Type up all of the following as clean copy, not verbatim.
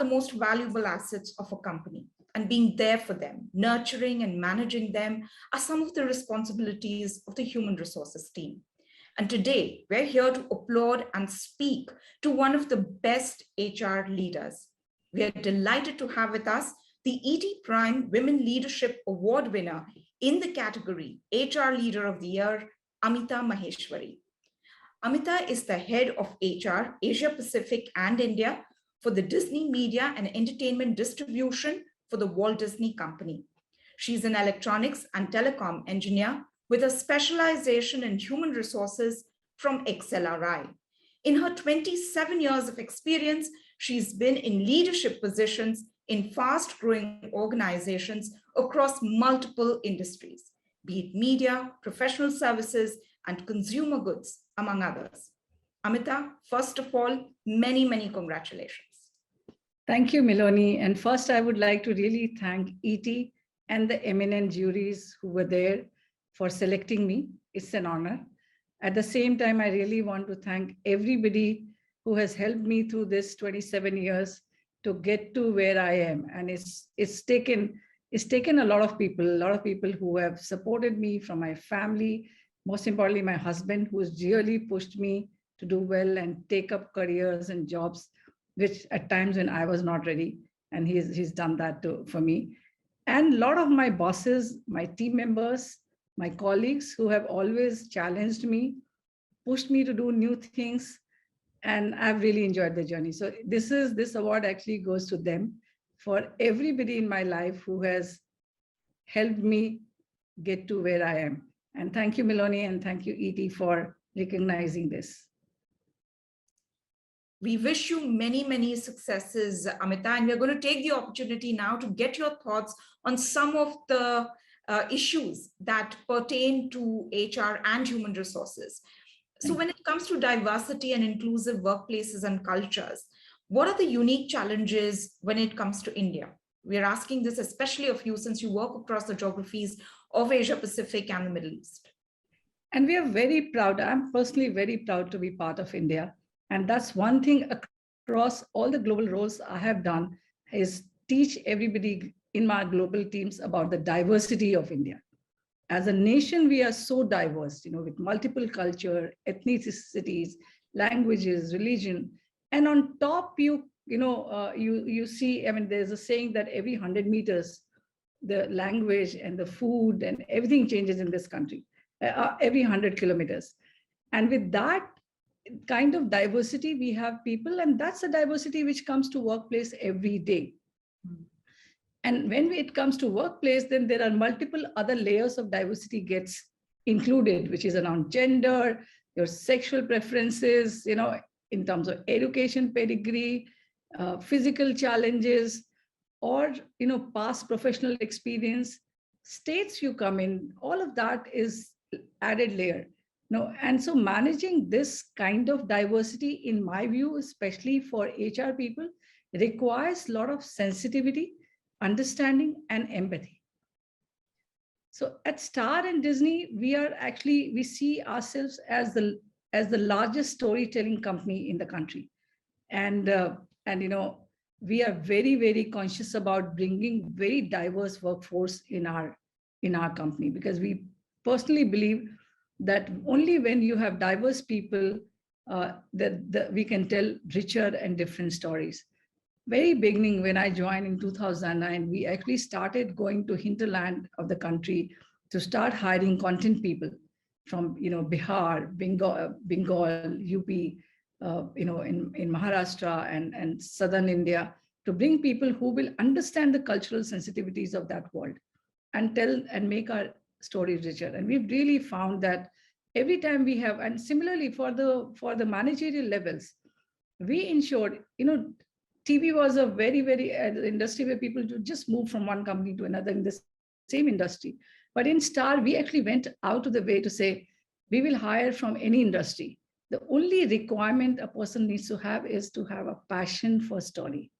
the most valuable assets of a company, and being there for them, nurturing and managing them are some of the responsibilities of the human resources team. And today, we're here to applaud and speak to one of the best HR leaders. We are delighted to have with us the ET Prime Women Leadership Award winner in the category HR Leader of the Year, Amita Maheshwari. Amita is the head of HR, Asia Pacific and India for the Disney Media and Entertainment Distribution for the Walt Disney Company. She's an electronics and telecom engineer with a specialization in human resources from XLRI. In her 27 years of experience, she's been in leadership positions in fast-growing organizations across multiple industries, be it media, professional services, and consumer goods, among others. Amita, first of all, many, many congratulations. Thank you, Miloni. And first, I would like to really thank ET and the eminent juries who were there for selecting me. It's an honor. At the same time, I really want to thank everybody who has helped me through this 27 years to get to where I am. And it's taken a lot of people who have supported me from my family, most importantly, my husband, who has really pushed me to do well and take up careers and jobs, which at times when I was not ready, and he's done that for me. And a lot of my bosses, my team members, my colleagues who have always challenged me, pushed me to do new things, and I've really enjoyed the journey. So this award actually goes to them, for everybody in my life who has helped me get to where I am. And thank you, Miloni, and thank you, ET, for recognizing this. We wish you many, many successes, Amita, and we're going to take the opportunity now to get your thoughts on some of the issues that pertain to HR and human resources. So when it comes to diversity and inclusive workplaces and cultures, what are the unique challenges when it comes to India? We're asking this especially of you, since you work across the geographies of Asia Pacific and the Middle East. And we are very proud. I'm personally very proud to be part of India. And that's one thing across all the global roles I have done, is teach everybody in my global teams about the diversity of India. As a nation, we are so diverse, with multiple culture, ethnicities, languages, religion. And on top, you see, I mean, there's a saying that every 100 meters, the language and the food and everything changes in this country, every 100 kilometers. And with that kind of diversity, we have people, and that's the diversity which comes to workplace every day. And when it comes to workplace, then there are multiple other layers of diversity gets included, which is around gender, your sexual preferences, in terms of education pedigree, physical challenges, or past professional experience, states you come in, all of that is added layer. And so managing this kind of diversity, in my view, especially for HR people, requires a lot of sensitivity, understanding, and empathy. So at Star and Disney, we see ourselves as the largest storytelling company in the country. And we are very, very conscious about bringing very diverse workforce in our company, because we personally believe that only when you have diverse people, that we can tell richer and different stories. Very beginning, when I joined in 2009, we actually started going to hinterland of the country to start hiring content people from Bihar, Bengal, UP, in Maharashtra and southern India, to bring people who will understand the cultural sensitivities of that world and tell and make our stories richer. And we've really found that every time we have, and similarly for the managerial levels, we ensured, TV was a very, very industry where people would just move from one company to another in the same industry. But in Star, we actually went out of the way to say, we will hire from any industry. The only requirement a person needs to have is to have a passion for story,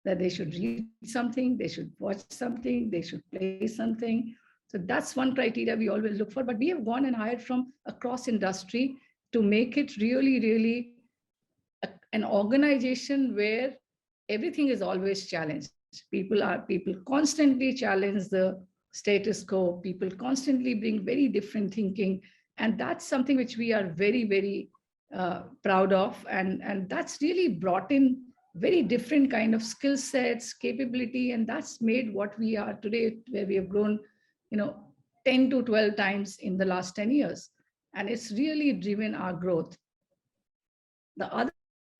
that they should read something, they should watch something, they should play something. So that's one criteria we always look for. But we have gone and hired from across industry to make it really, really an organization where everything is always challenged. People constantly challenge the status quo. People constantly bring very different thinking, and that's something which we are very, very proud of. And that's really brought in very different kind of skill sets, capability, and that's made what we are today, where we have grown, 10 to 12 times in the last 10 years. And it's really driven our growth. The other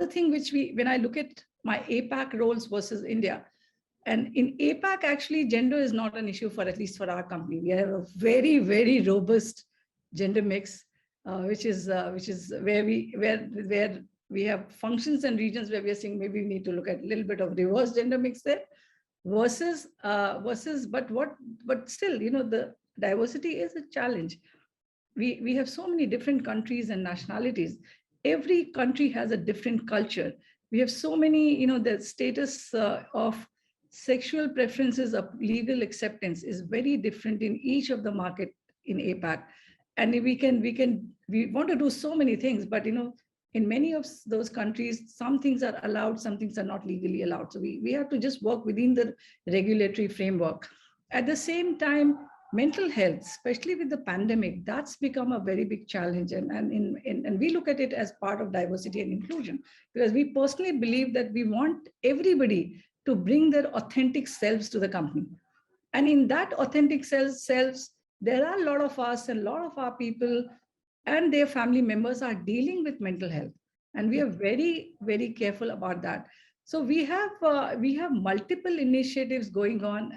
thing which when I look at my APAC roles versus India, and in APAC, actually, gender is not an issue for, at least for our company. We have a very, very robust gender mix, which is where we have functions and regions where we are saying maybe we need to look at a little bit of reverse gender mix there, versus but still, the diversity is a challenge. We have so many different countries and nationalities. Every country has a different culture. We have so many, the status of sexual preferences of legal acceptance is very different in each of the market in APAC. And we want to do so many things, but in many of those countries, some things are allowed, some things are not legally allowed. So we have to just work within the regulatory framework. At the same time, mental health, especially with the pandemic, that's become a very big challenge. And we look at it as part of diversity and inclusion, because we personally believe that we want everybody to bring their authentic selves to the company. And in that authentic selves, there are a lot of us and a lot of our people and their family members are dealing with mental health. And we are very, very careful about that. So we have multiple initiatives going on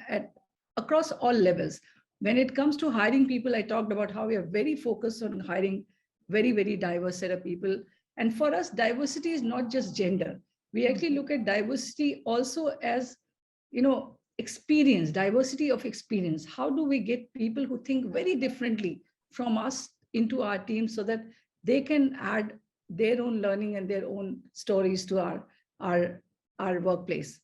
across all levels. When it comes to hiring people, I talked about how we are very focused on hiring very, very diverse set of people. And for us, diversity is not just gender. We actually look at diversity also as, experience, diversity of experience. How do we get people who think very differently from us into our team so that they can add their own learning and their own stories to our workplace?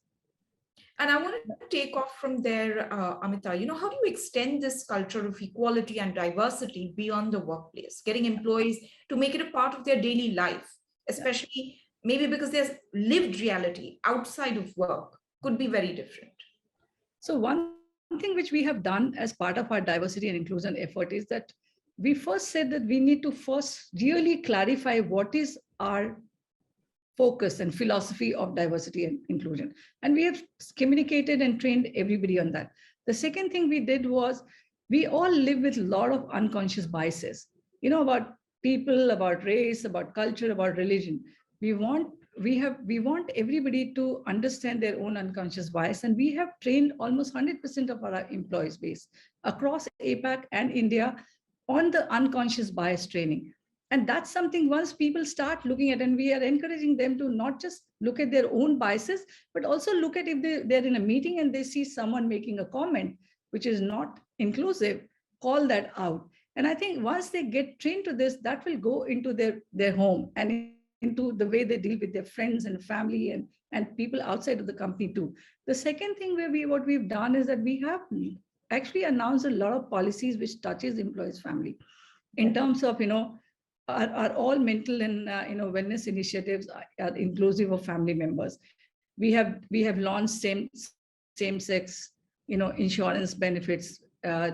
And I want to take off from there, Amita. How do you extend this culture of equality and diversity beyond the workplace, getting employees to make it a part of their daily life, especially maybe because their lived reality outside of work could be very different? So one thing which we have done as part of our diversity and inclusion effort is that we first said that we need to first really clarify what is our focus and philosophy of diversity and inclusion. And we have communicated and trained everybody on that. The second thing we did was we all live with a lot of unconscious biases, about people, about race, about culture, about religion. We want everybody to understand their own unconscious bias. And we have trained almost 100% of our employees base across APAC and India on the unconscious bias training. And that's something once people start looking at, and we are encouraging them to not just look at their own biases, but also look at if they're in a meeting and they see someone making a comment which is not inclusive, call that out. And I think once they get trained to this, that will go into their home and into the way they deal with their friends and family and people outside of the company too. The second thing what we've done is that we have actually announced a lot of policies which touches employees' family in terms of, are all mental and wellness initiatives are inclusive of family members. We have launched same-sex insurance benefits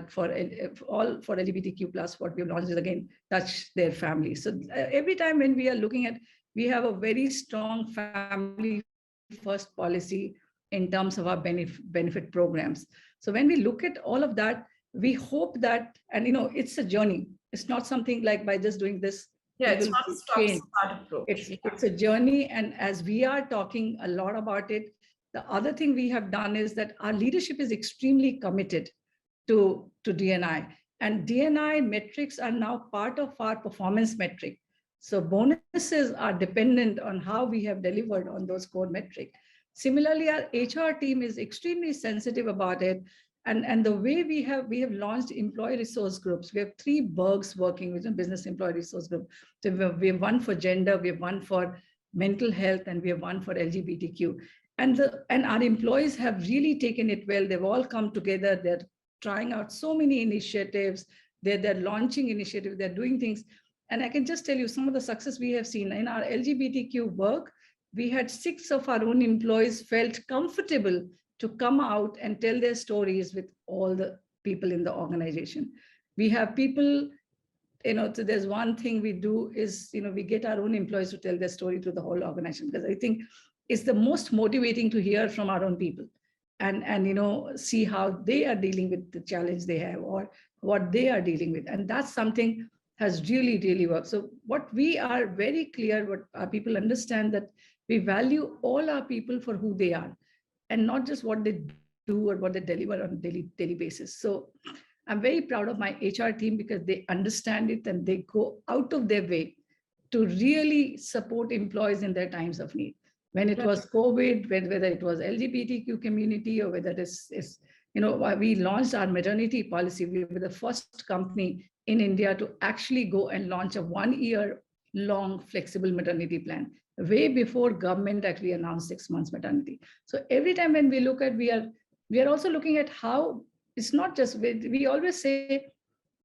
for LGBTQ plus. What we have launched is again touch their families. So every time when we are looking at, we have a very strong family first policy in terms of our benefit programs. So when we look at all of that, we hope that, and it's a journey. It's not something like by just doing this. Yeah, it's not a stop-start approach. It's a journey. And as we are talking a lot about it, the other thing we have done is that our leadership is extremely committed to D&I. And D&I metrics are now part of our performance metric. So bonuses are dependent on how we have delivered on those core metrics. Similarly, our HR team is extremely sensitive about it. And the way we have launched employee resource groups. We have 3 BERGs working with a business employee resource group. So we have one for gender, we have one for mental health, and we have one for LGBTQ. And our employees have really taken it well. They've all come together. They're trying out so many initiatives. They're launching initiatives. They're doing things. And I can just tell you some of the success we have seen in our LGBTQ work. we had 6 of our own employees felt comfortable to come out and tell their stories with all the people in the organization. We have people, so there's one thing we do is, we get our own employees to tell their story to the whole organization, because I think it's the most motivating to hear from our own people and see how they are dealing with the challenge they have or what they are dealing with. And that's something has really, really worked. So what we are very clear, what our people understand, that we value all our people for who they are and not just what they do or what they deliver on a daily basis. So I'm very proud of my HR team because they understand it and they go out of their way to really support employees in their times of need. When it was COVID, whether it was LGBTQ community or whether this is, we launched our maternity policy. We were the first company in India to actually go and launch a 1-year long flexible maternity plan, way before government actually announced 6 months maternity. So every time when we look at, we are also looking at how it's not just, we always say,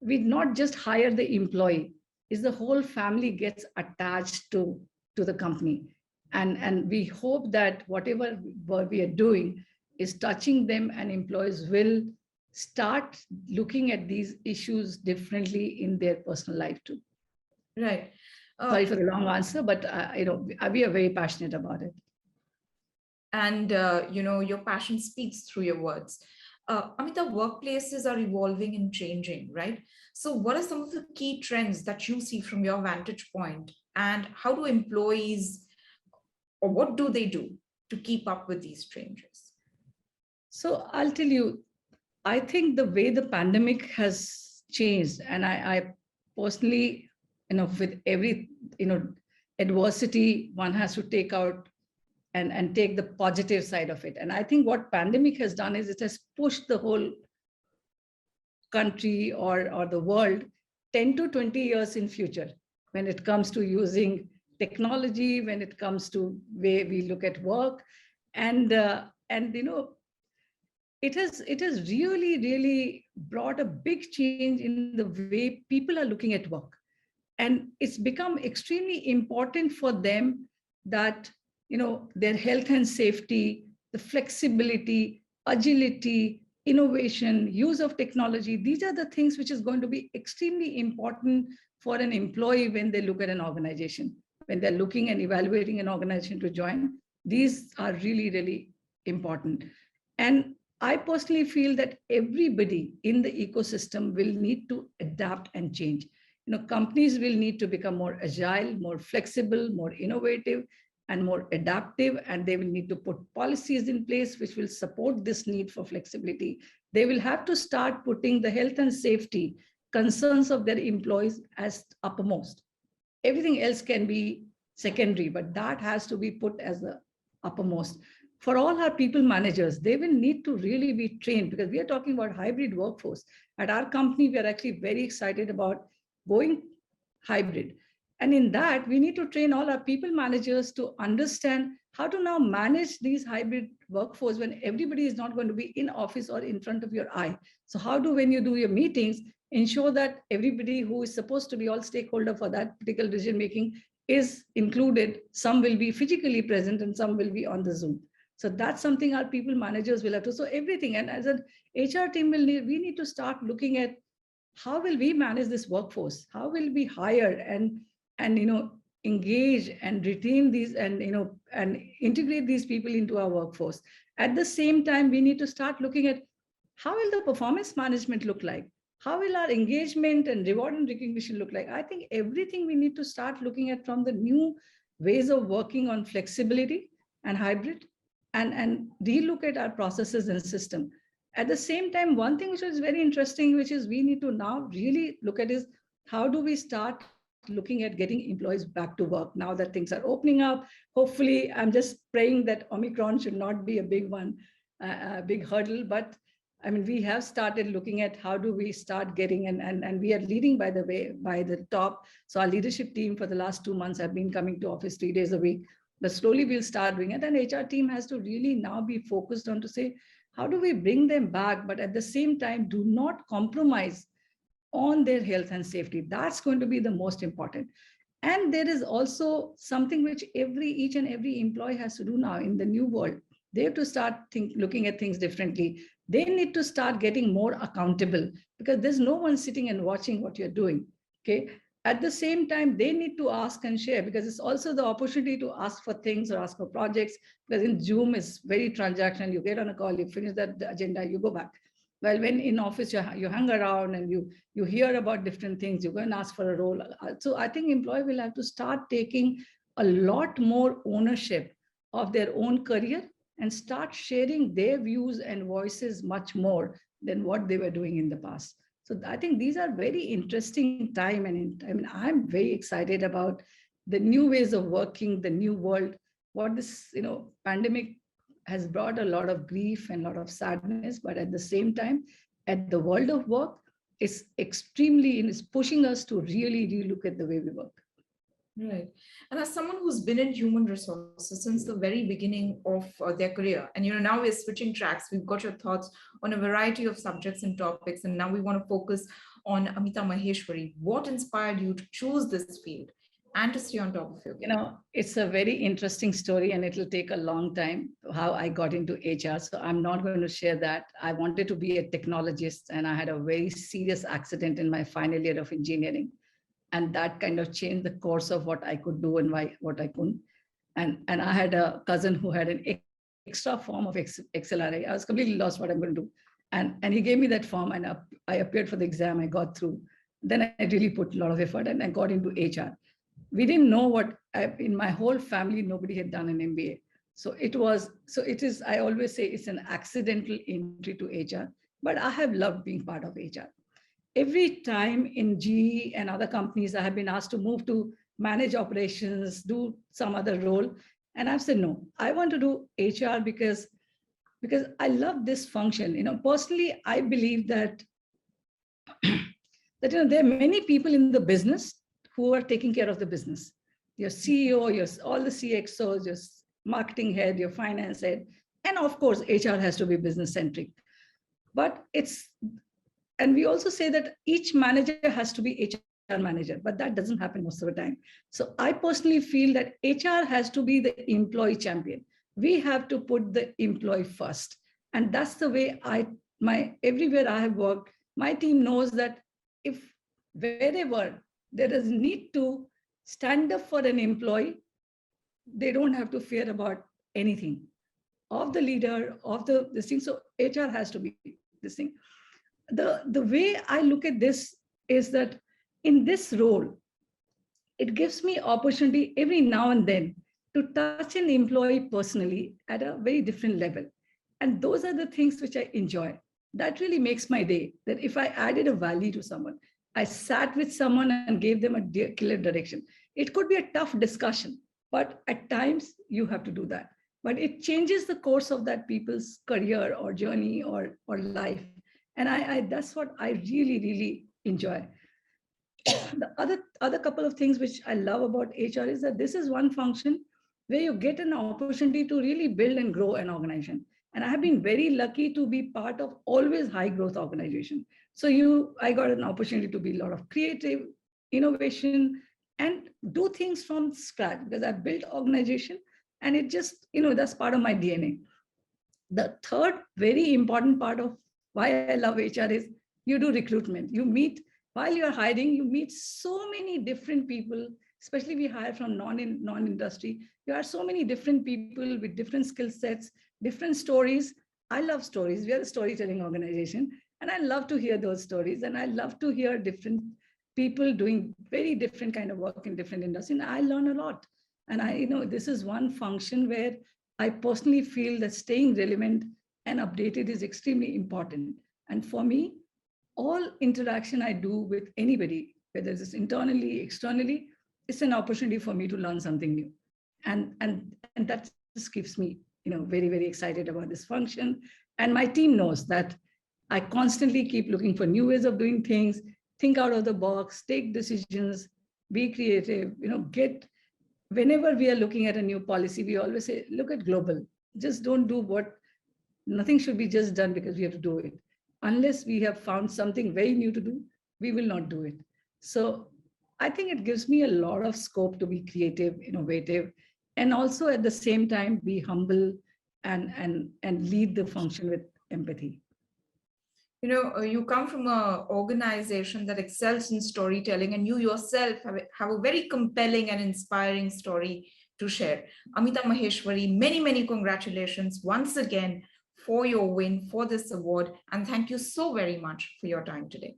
we not just hire the employee, is the whole family gets attached to the company. And we hope that whatever we are doing is touching them, and employees will start looking at these issues differently in their personal life too. Right. Sorry for the long answer, but we are very passionate about it. And your passion speaks through your words. Amita, workplaces are evolving and changing, right? So what are some of the key trends that you see from your vantage point, and how do employees, or what do they do to keep up with these changes? So I'll tell you, I think the way the pandemic has changed, and I personally, with every, adversity, one has to take out and take the positive side of it. And I think what pandemic has done is it has pushed the whole country or the world 10 to 20 years in future when it comes to using technology, when it comes to way we look at work. And it has really, really brought a big change in the way people are looking at work. And it's become extremely important for them that, their health and safety, the flexibility, agility, innovation, use of technology, these are the things which is going to be extremely important for an employee when they look at an organization. When they're looking and evaluating an organization to join, these are really, really important. And I personally feel that everybody in the ecosystem will need to adapt and change. Companies will need to become more agile, more flexible, more innovative, and more adaptive, and they will need to put policies in place which will support this need for flexibility. They will have to start putting the health and safety concerns of their employees as uppermost. Everything else can be secondary, but that has to be put as the uppermost. For all our people managers, they will need to really be trained, because we are talking about hybrid workforce. At our company, we are actually very excited about going hybrid. And in that, we need to train all our people managers to understand how to now manage these hybrid workforce when everybody is not going to be in office or in front of your eye. So how do, when you do your meetings, ensure that everybody who is supposed to be all stakeholder for that particular decision making is included. Some will be physically present and some will be on the Zoom. So that's something our people managers will have to. So everything, and as an HR team, we need to start looking at how will we manage this workforce? How will we hire and engage and retain these and integrate these people into our workforce? At the same time, we need to start looking at how will the performance management look like? How will our engagement and reward and recognition look like? I think everything we need to start looking at from the new ways of working on flexibility and hybrid, and relook at our processes and system. At the same time, one thing which is very interesting, which is we need to now really look at, is how do we start looking at getting employees back to work now that things are opening up? Hopefully, I'm just praying that Omicron should not be a big one, a big hurdle, but I mean, we have started looking at how do we start getting, and we are leading by the way, by the top. So our leadership team for the last 2 months have been coming to office 3 days a week, but slowly we'll start doing it. And HR team has to really now be focused on to say, how do we bring them back, but at the same time, do not compromise on their health and safety? That's going to be the most important. And there is also something which each and every employee has to do now in the new world. They have to start looking at things differently. They need to start getting more accountable because there's no one sitting and watching what you're doing. Okay. At the same time, they need to ask and share because it's also the opportunity to ask for things or ask for projects. Because in Zoom is very transactional. You get on a call, you finish that agenda, you go back. Well, when in office, you hang around and you hear about different things, you go and ask for a role. So I think employee will have to start taking a lot more ownership of their own career and start sharing their views and voices much more than what they were doing in the past. So I think these are very interesting time. And I mean, I'm very excited about the new ways of working, the new world, what this, pandemic has brought a lot of grief and a lot of sadness, but at the same time, at the world of work, it's pushing us to really relook at the way we work. Right. And as someone who's been in human resources since the very beginning of their career, and now we're switching tracks, we've got your thoughts on a variety of subjects and topics, and now we want to focus on Amita Maheshwari. What inspired you to choose this field and to stay on top of your game? It's a very interesting story and it'll take a long time how I got into HR. So I'm not going to share that. I wanted to be a technologist and I had a very serious accident in my final year of engineering. And that kind of changed the course of what I could do and what I couldn't. And I had a cousin who had an extra form of XLRA. I was completely lost what I'm going to do. And he gave me that form and I appeared for the exam. I got through. Then I really put a lot of effort and I got into HR. We didn't know in my whole family, nobody had done an MBA. So it is, I always say it's an accidental entry to HR, but I have loved being part of HR. Every time in GE and other companies, I have been asked to move to manage operations, do some other role. And I've said, no, I want to do HR because I love this function. Personally, I believe that, there are many people in the business who are taking care of the business. Your CEO, all the CXOs, your marketing head, your finance head, and of course, HR has to be business centric. And we also say that each manager has to be HR manager, but that doesn't happen most of the time. So I personally feel that HR has to be the employee champion. We have to put the employee first. And that's the way everywhere I have worked, my team knows that if wherever there is need to stand up for an employee, they don't have to fear about anything of the leader, of this thing. So HR has to be this thing. The way I look at this is that in this role, it gives me opportunity every now and then to touch an employee personally at a very different level. And those are the things which I enjoy. That really makes my day, that if I added a value to someone, I sat with someone and gave them a clear direction. It could be a tough discussion, but at times you have to do that. But it changes the course of that people's career or journey or life. And that's what I really, really enjoy. The other couple of things which I love about HR is that this is one function where you get an opportunity to really build and grow an organization. And I have been very lucky to be part of always high growth organization. So I got an opportunity to be a lot of creative innovation and do things from scratch because I built organization and it just, that's part of my DNA. The third very important part of why I love HR is you do recruitment. You meet, while you're hiring, you meet so many different people, especially we hire from non-industry. You have so many different people with different skill sets, different stories. I love stories. We are a storytelling organization. And I love to hear those stories. And I love to hear different people doing very different kind of work in different industries. And I learn a lot. And this is one function where I personally feel that staying relevant and updated is extremely important. And for me, all interaction I do with anybody, whether it's internally, externally, it's an opportunity for me to learn something new. And that just keeps me, very, very excited about this function. And my team knows that I constantly keep looking for new ways of doing things, think out of the box, take decisions, be creative, whenever we are looking at a new policy, we always say, look at global, just don't do nothing should be just done because we have to do it. Unless we have found something very new to do, we will not do it. So I think it gives me a lot of scope to be creative, innovative, and also at the same time be humble and lead the function with empathy. You come from an organization that excels in storytelling, and you yourself have a very compelling and inspiring story to share. Amita Maheshwari, many, many congratulations once again for your win, for this award, and thank you so very much for your time today.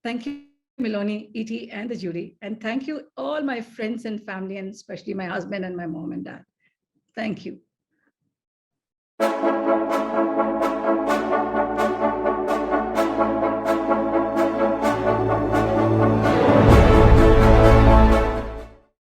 Thank you, Miloni, E.T., and the jury. And thank you, all my friends and family, and especially my husband and my mom and dad. Thank you.